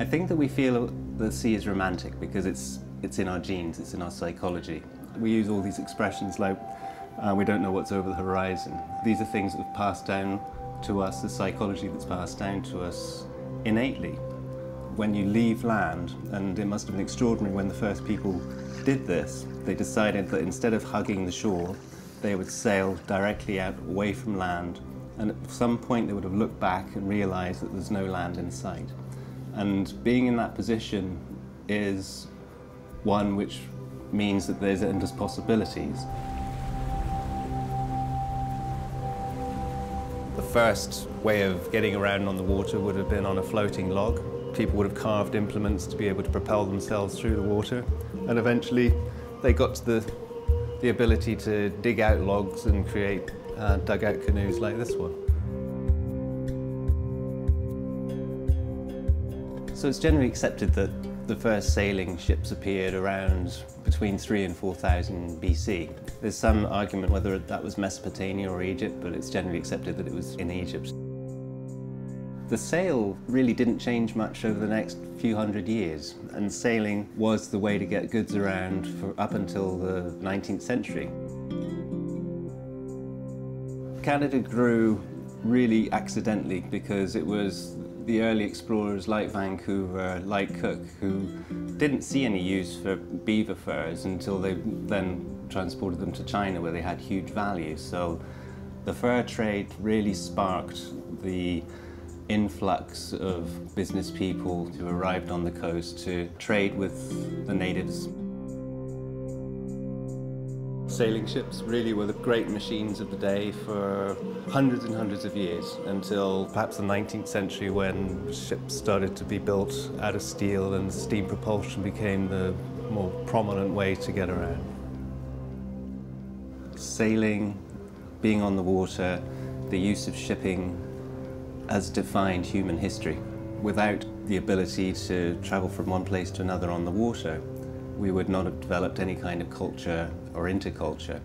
I think that we feel the sea is romantic because it's in our genes, it's in our psychology. We use all these expressions like, we don't know what's over the horizon. These are things that have passed down to us, the psychology that's passed down to us innately. When you leave land, and it must have been extraordinary when the first people did this, they decided that instead of hugging the shore, they would sail directly out away from land, and at some point they would have looked back and realized that there's no land in sight. And being in that position is one which means that there's endless possibilities. The first way of getting around on the water would have been on a floating log. People would have carved implements to be able to propel themselves through the water, and eventually they got to the ability to dig out logs and create dugout canoes like this one. So it's generally accepted that the first sailing ships appeared around between 3,000 and 4,000 BC. There's some argument whether that was Mesopotamia or Egypt, but it's generally accepted that it was in Egypt. The sail really didn't change much over the next few hundred years, and sailing was the way to get goods around for up until the 19th century. Canada grew really accidentally because it was the early explorers like Vancouver, like Cook, who didn't see any use for beaver furs until they then transported them to China, where they had huge value. So the fur trade really sparked the influx of business people who arrived on the coast to trade with the natives. Sailing ships really were the great machines of the day for hundreds and hundreds of years, until perhaps the 19th century, when ships started to be built out of steel and steam propulsion became the more prominent way to get around. Sailing, being on the water, the use of shipping has defined human history. Without the ability to travel from one place to another on the water, we would not have developed any kind of culture or interculture.